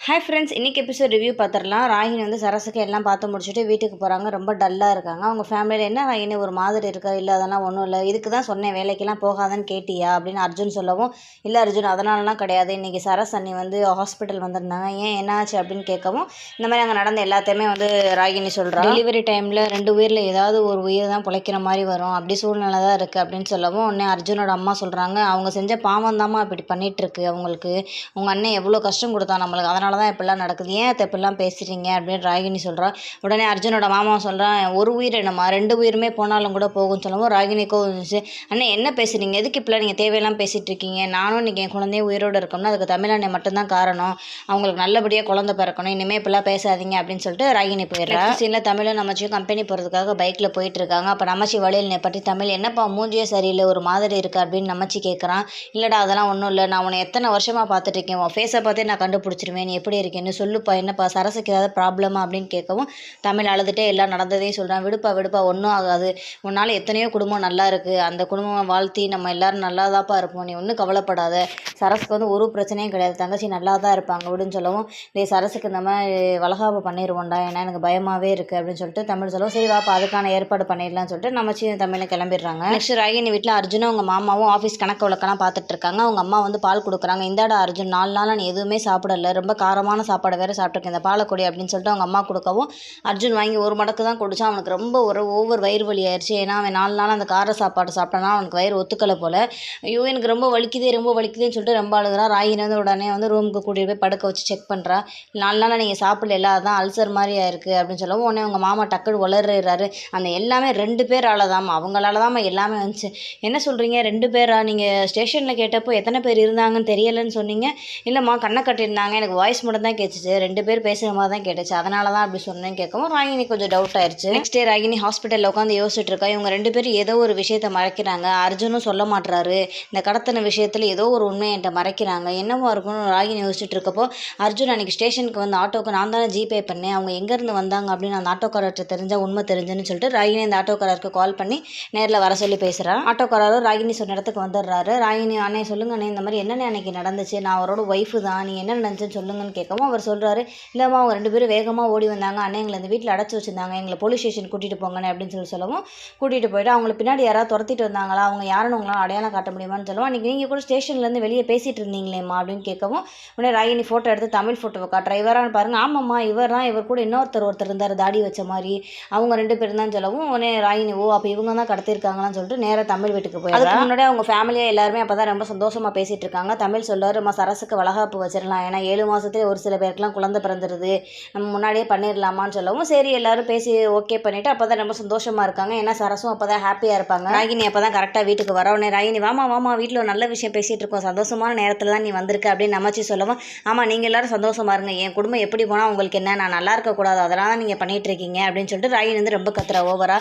Hi friends, இன்றைக்கி episode review பார்த்துடலாம். ராகினி வந்து சரஸுக்கு எல்லாம் பார்த்து முடிச்சுட்டு வீட்டுக்கு போகிறாங்க. ரொம்ப டல்லாக இருக்காங்க. அவங்க ஃபேமிலியில் என்ன ராகினி ஒரு மாதிரி இருக்கா? இல்லை அதெல்லாம் ஒன்றும் இல்லை, இதுக்கு தான் சொன்னேன் வேலைக்கெல்லாம் போகாதன்னு கேட்டியா அப்படின்னு அர்ஜுன் சொல்லவும், இல்லை அர்ஜுன் அதனாலலாம் கிடையாது, இன்றைக்கி சரஸ் அண்ணி வந்து ஹாஸ்பிட்டல் வந்திருந்தாங்க, ஏன் என்னாச்சு அப்படின்னு கேட்கவும், இந்த மாதிரி அங்கே நடந்த எல்லாத்தையுமே வந்து ராகினி சொல்கிறா. டெலிவரி டைமில் 2 உயிரில் ஏதாவது ஒரு உயிர் தான் பிழைக்கிற மாதிரி வரும், அப்படி சூழ்நிலை தான் இருக்குது அப்படின்னு சொல்லவும், உடனே அர்ஜுனோட அம்மா சொல்கிறாங்க, அவங்க செஞ்ச பாவம் தாம்மா இப்படி பண்ணிகிட்ருக்கு அவங்களுக்கு, உங்கள் அண்ணன் எவ்வளோ கஷ்டம் கொடுத்தா நம்மளுக்கு, அதனால தான் இப்படிலாம் நடக்குது, ஏன் இப்படிலாம் பேசுகிறீங்க அப்படின்னு ராகினி சொல்கிறா. உடனே அர்ஜுனோட மாமா சொல்கிறான், ஒரு உயிர் என்னம்மா 2 உயிருமே போனாலும் கூட போகும்னு சொல்லவும் ராகினிக்கும் இருந்துச்சு, அண்ணே என்ன பேசுகிறீங்க, எதுக்கு இப்படிலாம் நீங்கள் தேவையெல்லாம் பேசிகிட்டு இருக்கீங்க, நானும் இன்றைக்கி என் குழந்தைய உயிரோடு இருக்கோம்னா அதுக்கு தமிழ் அண்ணன் மட்டும்தான் காரணம், அவங்களுக்கு நல்லபடியாக குழந்தை பிறக்கணும், இனிமேல் இப்படிலாம் பேசாதீங்க அப்படின்னு சொல்லிட்டு ராகினி போயிடுறா. சீனில் தமிழும் நமச்சியும் கம்பெனி போகிறதுக்காக பைக்கில் போயிட்டு இருக்காங்க. அப்போ நமச்சி வழியில் நிப்பட்டி, தமிழ் என்னப்பா மூஞ்சியே சரியில்லை ஒரு மாதிரி இருக்குது அப்படின்னு நமச்சி கேட்குறான். இல்லைடா அதெல்லாம் ஒன்றும் இல்லை, நான் உன்னை எத்தனை வருஷமாக பார்த்துட்டு இருக்கேன், உன் ஃபேஸை பார்த்தே நான் கண்டுபிடிச்சிருவேன், நீ எப்படி இருக்கேன்னு சொல்லுப்பா, என்னப்பா சரஸுக்கு ஏதாவது ப்ராப்ளமா அப்படின்னு கேட்கவும், தமிழ் அழுதுகிட்டே எல்லாம் நடந்ததையும் சொல்கிறான். விடுப்பா ஒன்றும் ஆகாது, உன்னால் எத்தனையோ குடும்பம் நல்லா இருக்குது, அந்த குடும்பம் வாழ்த்தி நம்ம எல்லோரும் நல்லா தான்ப்பா இருப்போம், நீ ஒன்றும் கவலைப்படாத, சரஸுக்கு வந்து ஒரு பிரச்சனையும் கிடையாது, தங்கச்சி நல்லா தான் இருப்பாங்க அப்படின்னு சொல்லவும், சரஸுக்கு இந்த மாதிரி வளகாப்பு பண்ணிடுவோண்டா, ஏன்னா எனக்கு பயமாகவே இருக்குது அப்படின்னு சொல்லிட்டு தமிழ் சொல்லவும், சரி வாப்பா அதுக்கான ஏற்பாடு பண்ணிடலாம்னு சொல்லிட்டு நம்ம தமிழில் கிளம்பிடுறாங்க. நெக்ஸ்ட் ராகினி வீட்டில் அர்ஜுனும் அவங்க மாமாவும் ஆஃபீஸ் கணக்கு வழக்கெல்லாம் பார்த்துட்டு இருக்காங்க. அவங்க அம்மா வந்து பால் கொடுக்குறாங்க. இந்தாடா அர்ஜுன், 4 நாளாக நீ எதுவுமே சாப்பிடல, ரொம்ப காரமான சாப்பாடு வேறு சாப்பிட்ருக்கேன், இந்த பாலக்கொடி அப்படின்னு சொல்லிட்டு அவங்க அம்மா கொடுக்கவும், அர்ஜுன் வாங்கி ஒரு மடக்கு தான் குடிச்சான். அவனுக்கு ரொம்ப ஒரு ஓவர் வயிறு வலி ஆயிடுச்சு, ஏன்னா அவன் 4 நாள் அந்த கார சாப்பாடு சாப்பிட்டானா அவனுக்கு வயிறு ஒத்துக்கலை போல். ஐயோ எனக்கு ரொம்ப வலிக்குதுன்னு சொல்லிட்டு ரொம்ப அழுகுறான். ராகினி வந்து உடனே வந்து ரூமுக்கு கூட்டிகிட்டு போய் படுக்க வச்சு செக் பண்ணுறா. 4 நாளாக நீங்கள் சாப்பிடல, அதான் அல்சர் மாதிரி ஆயிருக்கு அப்படின்னு சொல்லவும், உடனே அவங்க மாமா டக்குன்னு வளர்றாரு, அந்த எல்லாமே 2 பேரால தாம்மா, அவங்களால தாம்மா எல்லாமே வந்துச்சு. என்ன சொல்கிறீங்க 2 பேரா? நீங்கள் ஸ்டேஷனில் கேட்டப்போ எத்தனை பேர் இருந்தாங்கன்னு தெரியலைன்னு சொன்னீங்க. இல்லைம்மா கண்ணை கட்டியிருந்தாங்க, எனக்கு வாய்ஸ் மட்டும் தான் கேட்டுச்சு, 2 பேர் பேசுகிற மாதிரி தான் கேட்டுச்சு, அதனால தான் அப்படி சொன்னேன்னு கேட்கவும் ராகினி கொஞ்சம் டவுட் ஆயிடுச்சு. நெக்ஸ்ட் டே ராகினி ஹாஸ்பிட்டலில் உட்காந்து யோசிச்சுட்டு இருக்கா. இவங்க 2 பேரும் ஏதோ ஒரு விஷயத்தை மறைக்கிறாங்க, அர்ஜுனும் சொல்ல மாட்டுறாரு, இந்த கடத்தின விஷயத்தில் ஏதோ ஒரு உண்மையை என்கிட்ட மறைக்கிறாங்க, என்னவோ இருக்குன்னு ராகினி யோசிச்சுட்டு இருக்கப்போ, அர்ஜுன் அன்றைக்கி ஸ்டேஷனுக்கு வந்து ஆட்டோக்கு நான் தானே ஜிபே பண்ணேன், அவங்க எங்கேருந்து வந்தாங்க அப்படின்னு அந்த ஆட்டோக்காரர்கிட்ட தெரிஞ்சால் உண்மை தெரிஞ்சுன்னு சொல்லிட்டு ராகினி அந்த ஆட்டோக்காரருக்கு கால் பண்ணி நேரில் வர சொல்லி பேசுகிறான். ஆட்டோக்காரரும் ராகினி சொன்ன இடத்துக்கு வந்துடுறாரு. ராகினி, அண்ணே சொல்லுங்க அண்ணே, இந்த மாதிரி என்னென்ன அன்றைக்கி நடந்துச்சு, நான் அவரோட ஒய்ஃபு தான், நீ என்ன நடந்துச்சுன்னு சொல்லுங்கன்னு கேட்கவும் அவர் சொல்கிறாரு, இல்லைம்மா அவங்க 2 பேரும் வேகமாக ஓடி வந்தாங்க, அண்ணே எங்களை இந்த வீட்டில் அடைச்சி வச்சுருந்தாங்க, எங்களை போலீஸ் ஸ்டேஷன் கூட்டிகிட்டு போங்கண்ணே அப்படின்னு சொல்லவும், கூட்டிகிட்டு போயிட்டு அவங்கள பின்னாடி யாராவது துரத்திட்டு வந்தாங்களா, அவங்க யாருன்னு உங்களால் அடையாளம் காட்ட முடியுமான்னு சொல்லுவோம், அன்றைக்கி நீங்கள் கூட ஸ்டேஷன்லேருந்து வெளியே பேசிகிட்டு இருந்தீங்களேம்மா அப்படின்னு கேட்கவும், உடனே ராகினி ஃபோட்டோ எடுத்து தமிழ் ஃபோட்டோவை காட்டுற, இவரான்னு பாருங்கள், ஆமாம்மா இவர் தான், இவர் கூட ஒருத்தர் இருந்தார் தாடி வச்ச மாதிரி, அவங்க 2 பேரும் தான் சொல்லவும், உடனே ராகினி ஓ அப்போ இவங்க தான் கடத்திருக்காங்களான்னு சொல்லிட்டு நேராக தமிழ் வீட்டுக்கு போய், அதுக்கு முன்னாடி அவங்க ஃபேமிலியாக எல்லாருமே அப்போ தான் ரொம்ப சந்தோஷமாக பேசிகிட்டு இருக்காங்க. தமிழ் சொல்லுவார், நம்ம சரஸுக்கு வளகாப்பு வச்சிடலாம், ஏன்னா 7 மாதத்துலேயே ஒரு சில பேருக்குலாம் குழந்தை பிறந்துருது, நம்ம முன்னாடியே பண்ணிடலாமான்னு சொல்லவும், சரி எல்லாரும் பேசி ஓகே பண்ணிவிட்டு அப்போ தான் ரொம்ப சந்தோஷமாக இருக்காங்க, ஏன்னா சரஸும் அப்போ தான் ஹாப்பியாக இருப்பாங்க. ராகினி அப்போ தான் கரெக்டாக வீட்டுக்கு வர. உடனே ராகினி வாமா வீட்டில் ஒரு நல்ல விஷயம் பேசிகிட்டு இருக்கோம், சந்தோஷமான நேரத்தில் தான் நீ வந்திருக்க அப்படின்னு நமச்சி சொல்லவும், ஆமாம் நீங்கள் எல்லோரும் சந்தோஷமாக இருங்க, என் குடும்பம் எப்படி போனால் உங்களுக்கு என்ன, நான் நல்லா இருக்கக்கூடாது, அதெல்லாம் தான் நீங்கள் பண்ணிகிட்டு இருக்கீங்க அப்படின்னு சொல்லிட்டு ராகினி வந்து ரொம்ப கத்துறா ஓவரா.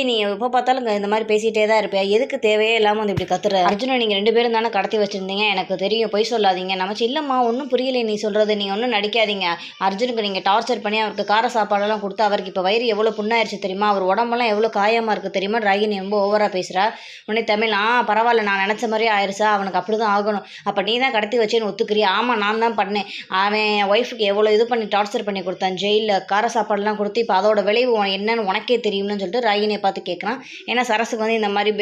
நீ எப்போ பார்த்தாலும் இந்த மாதிரி பேசிகிட்டே தான் இருப்பியா, எதுக்கு தேவையே இல்லாமல் வந்து இப்படி கத்துற, அர்ஜுனை நீங்கள் 2 பேரும் தானே கடத்தி வச்சுருந்தீங்க, எனக்கு தெரியும், பொய் சொல்லாதீங்க. நமச்சி இல்லைம்மா ஒன்றும் புரியலை நீ சொல்கிறது, நீங்கள் ஒன்றும் நடிக்காதீங்க, அர்ஜுனுக்கு நீங்கள் டார்ச்சர் பண்ணி அவருக்கு கார சாப்பாடெல்லாம் கொடுத்து அவருக்கு இப்போ வயிறு எவ்வளோ புண்ணாயிருச்சு தெரியுமா, அவர் உடம்பெல்லாம் எவ்வளோ காயமாக இருக்குது தெரியுமா, ராகினி ரொம்ப ஓவராக பேசுகிறா. உடனே தமிழ் பரவாயில்ல, நான் நினச்ச மாதிரியே ஆயிடுச்சா, அவனுக்கு அப்படி தான் ஆகணும், அப்போ நீ தான் கடத்தி வச்சேன்னு ஒத்துக்கிறியா, ஆமாம் நான் தான் பண்ணேன், அவன் என் ஒய்ஃபுக்கு எவ்வளோ இது பண்ணி டார்ச்சர் பண்ணி கொடுத்தான், ஜெயிலில் கார சாப்பாடெல்லாம் கொடுத்து, இப்போ அதோட விளைவு என்னன்னு உனக்கே தெரியும்னு சொல்லிட்டு ராகினியை பார்த்து கேட்குறான். ஏன்னா சரஸுக்கு வந்து இந்த மாதிரி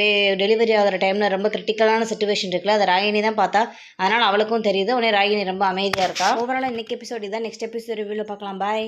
டெலிவரி ஆகிற டைமில் ரொம்ப கிரிட்டிக்கலான சிச்சுவேஷன் இருக்குல்ல, அதை ராகினி தான் பார்த்தா, அதனால் அவளுக்கும் தெரியுது. உடனே ராகினி ரொம்ப அமைதியாக இருக்கா. ஓவராலாக இன்றைக்கி எபிசோட் இதான். நெக்ஸ்ட் எபிசோட் ரிவ்யூவில் பார்க்கலாம். பாய்.